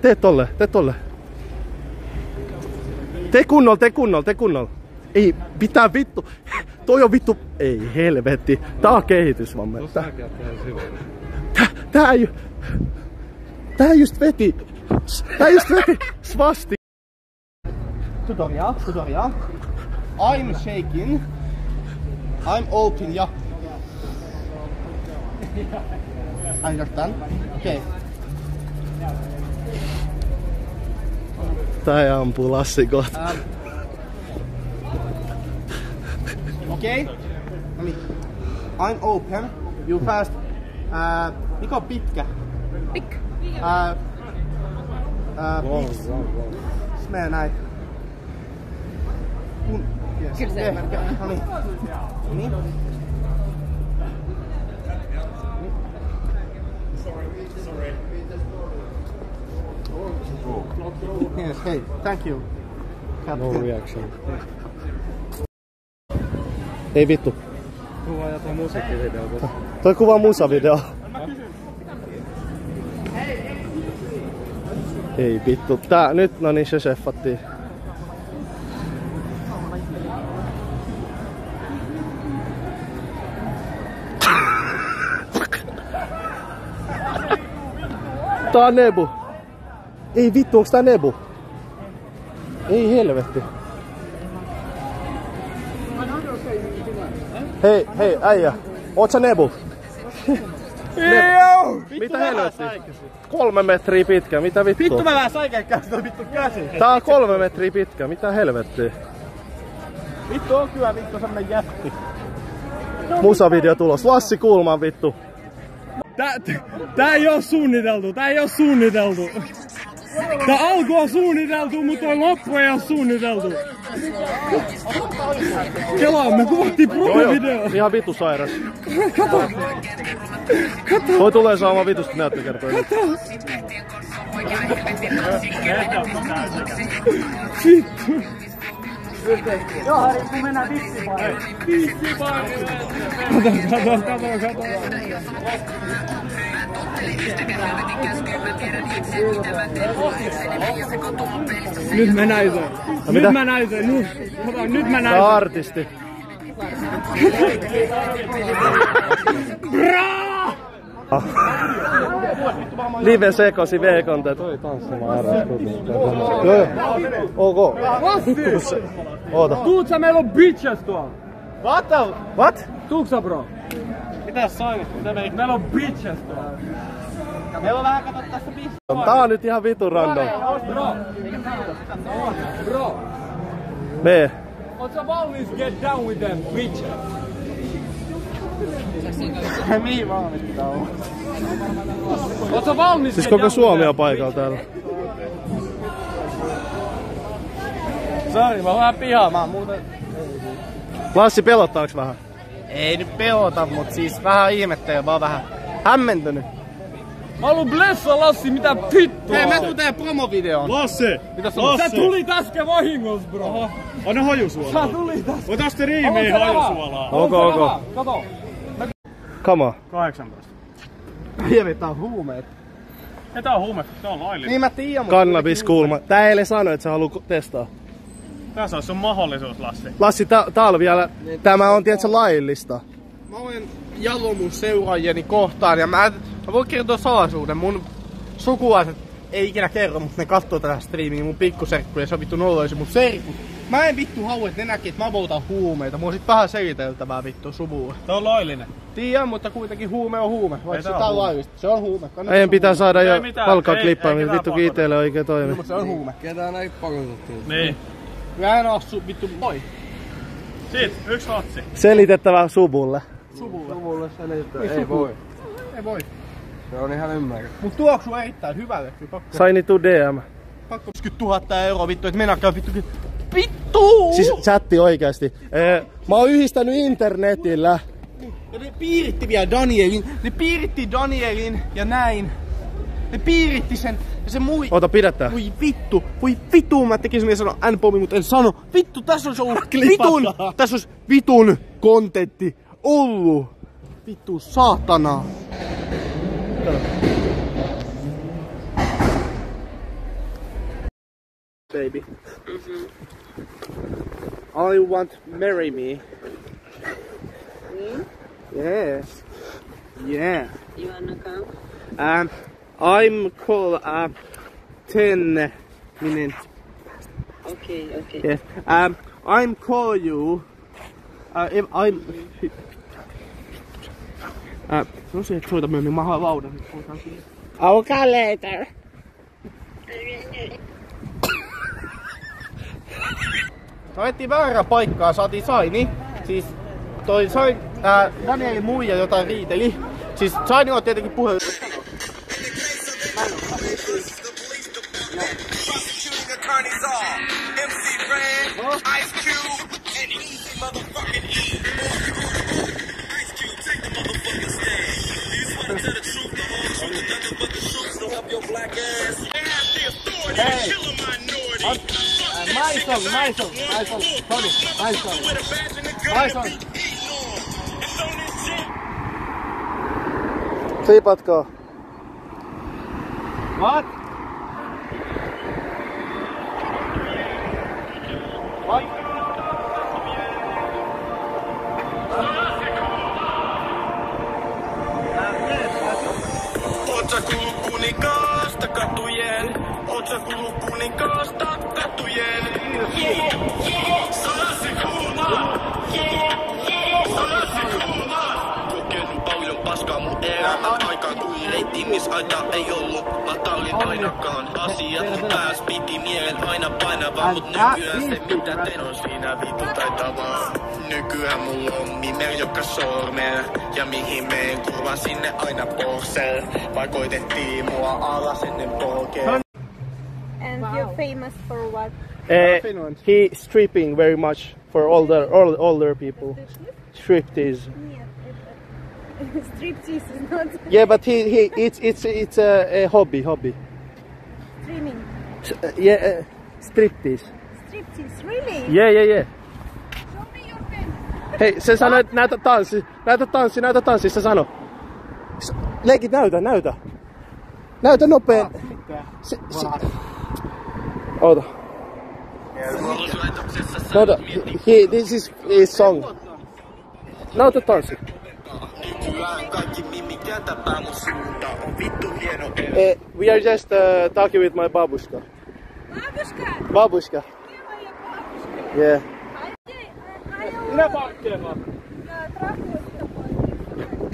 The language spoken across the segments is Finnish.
Tee tolle. Tee kunnolla. Ei, pitää vittu. Toi on vittu. Ei helvetti. Tää on kehitysvamme. Tää just veti svasti. Tutorial. I'm shaking. I'm open, ja. Understand? Okay. Tää ampuu Lassi kohta. Okay. I'm open. You fast. Mikä on pitkä? Pikk. Smee näin. Kyllä se ymmärtää. Niin. Yes, hey, thank you. No reaction. Ei vittu. Kuvaa jotain musiikkivideota. Toi kuvaa musavideo. Ei vittu. Tää nyt, no niin, se sheffattiin. Tää on Nebu. Ei vittu, onks tää Nebu? Ei helvetti. Hei, äijä. Oot sä Nebu? Mitä helvetti? 3 metriä pitkä, mitä vittua? Vittu mä vähän säikäikkään sitä vittu käsi. Tää on 3 metriä pitkä, mitä helvettiä? Vittu on kyllä vittu semmonen jätti. Musavideo tulos. Lassi Kulman vittu. Tää ei oo suunniteltu. Tää alku on suunniteltu, mutta toi loppu ei oo suunniteltu. Kelaa, me kuvattiin promo-video. Ihan vitu sairas. Toi tulee saamaan vitusta näyttökertoja. Vittu. Joo, Harri, kun mennään vissipaille. Kato. Nyt mä näin sen. Nyt mä näin Tää on artisti. Live sekosi V-konta. Toi tanssimaan äärää. Joo. Ok. Vittu se. Oota. Tuut sä, meillä on bitches tuolla. What? Tuuks sä, bro? Mitäs sai? Meillä on bitches tuolla. Meillä on vähän kato tässä pistää. Tää on nyt ihan vitun random. Bro. Me. Oot sä valmis get down with them bitches? Mihin valmis pitää olla? Oot sä valmis Siis get koko down Suomi with on them paikalla täällä. Sori, mä oon vähän pihaa, muuten... Lassi, pelottaaks vähän? Ei nyt pelota, mut siis vähän ihmettelen, mä oon vähän hämmentynyt. Mä haluun blessa Lassi, mitä vittua? Hei, mä tuun tehdä promovideon. Lassi! Sä tulit äsken vahingossa, bro. Anna hajusuolaa. Sä tulit äsken. Ota sitten riimiin hajusuolaa. Ok. Kato. Come on. 18. Hievi, tää on huumeet. Ei tää on huume, tää on laillinen. Niin mä tiiän, mutta... Kannabis kulma. Tää eilen sanoi, että sä haluat testaa. Tässä on sun mahdollisuus, Lassi. Lassi, tää on vielä... Tämä on tietysti laillista. Mä olen jalo mun seuraajieni kohtaan ja mä voin kertoa salaisuuden. Mun sukulaiset ei ikinä kerro, mutta ne kattoo tätä striimiä, mun pikkuserkku ja se on vittu noloisin mun serkku. Mä en vittu halua, että ne näkee, että mä poltan huumeita. Mulla on sit vähän seliteltävää vittu suvulle. Tää on laillinen. Tiedän, mutta kuitenkin huume on huume. Vaikka se tää on on huume. laillista. Se on huume. Meidän pitää saada jo mitään. palkkaa Ei klippaamista. ketään Vittu pakota. kiiteelle oikein toimi. Mutta se on huume. Ketään ei pakotettu. Niin. Mä en oo vittu moi. Sit, yksi hatsi. Selitettävä subulle. Suvulle Selittää. Ei voi. Ei voi. Se on ihan ymmärrä. Mut tuoksuu erittäin hyvälle. Saini to DM. Pakko 50 000 euroa vittu, et mennäkään vittu. Vittu! Siis chatti oikeesti. Mä oon yhdistänyt internetillä. Ja ne piiritti vielä Danielin. Ne piiritti Danielin ja näin. Ne piiritti sen ja se mui... Ota, pidä tää. Voi vittu, mä tekisin vielä sanoa N-pommi, mutta en sano. Vittu, tässä olisi ollut vitun, tässä olisi vitun kontentti ollut. Vittu, saatana. baby. I want marry me. Yes. Yeah. You wanna come? I'm call 10 minutes. Okay. Yes. I'm call you. If I'm. No se soita myöhemmin, mä haen laudan. I'll call later. Haettiin väärää paikkaa, saatiin Saini. Siis toi Sain, Danielin muija jotain riiteli. Siis Saini on tietenkin puhe. Hey! My song. Sorry, my song. Siipatko? What? Oot sä kuullut kuninkaasta katujen? Oot sä kuullut kuninkaasta katujen? Sanasi kuumaa! Sanasi kuumaa! Kokenut paljon paskaa mun elämän aikaan, kuin reittimisaita ei ollut latallin ainakaan. Asiat taas piti mielen aina painavaa, mut nykyään se mitä teen on siinä vittu taitavaa. Nykyään mulla on Mimel joka sormel, ja mihin meen kurvan sinne aina Porschel. Vai koitettiin mua alas ennen polkea. And you're famous for what? He stripping very much for older people. Striptease. Striptease is not Yeah, but it's a hobby. streaming. Yeah, striptease. Striptease, really? Yeah. Show me your pen. Hei, se sanoi, että näytä tanssi, se sanoi. Leikit, näytä. Näytä nopeen. Oota. Näytä, this is his song. Näytä tanssi. Nykyään kaikki mimit jätäpää mun suuntaan, on vittu hieno We are just talking with my babushka. Babushka. Yeah.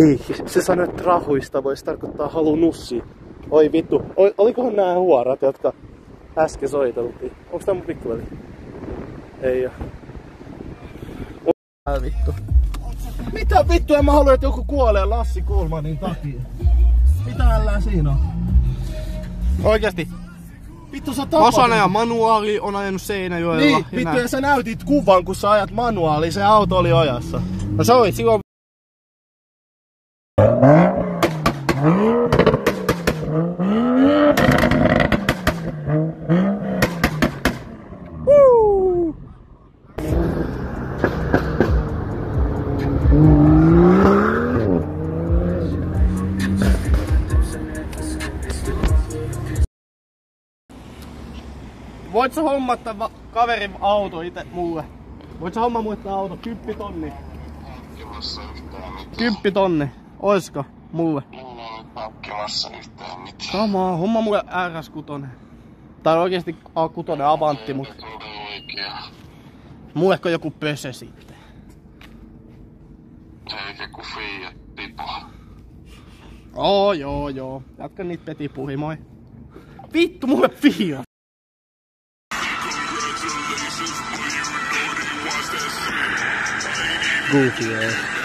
Ei, se sanoi, että rahuista voisi tarkoittaa halu nussiin. Oi vittu, olikohan nää huorat, jotka äsken soiteltiin? Onks tää mun pikkuveli? Ei oo. Vittu. Mitä vittua mä haluan, että joku kuolee Lassi Kulmanin takia? Mitä ällää siinä on? Oikeesti. Vittu sä tapasit. Osana ja manuaali on ajanut Seinäjoella. Niin, vittu ja sä näytit kuvan kun sä ajat manuaali, se auto oli ojassa. No se oli silloin. Voit sä hommata kaverin auto ite mulle? Voit sä hommaa mulle tää auto? 10 000. 10 000. Oisko mulle? Paukkimassa yhtään mitään. Samaa, homma mulle RS6. Tai oikeesti A6 Avantti, mut mulleko joku pöse sitten? Eikä ku Fiat Pipo. Joo. Jatka niitä petipuhimoja. Vittu mulle Fiat! Goofy ass.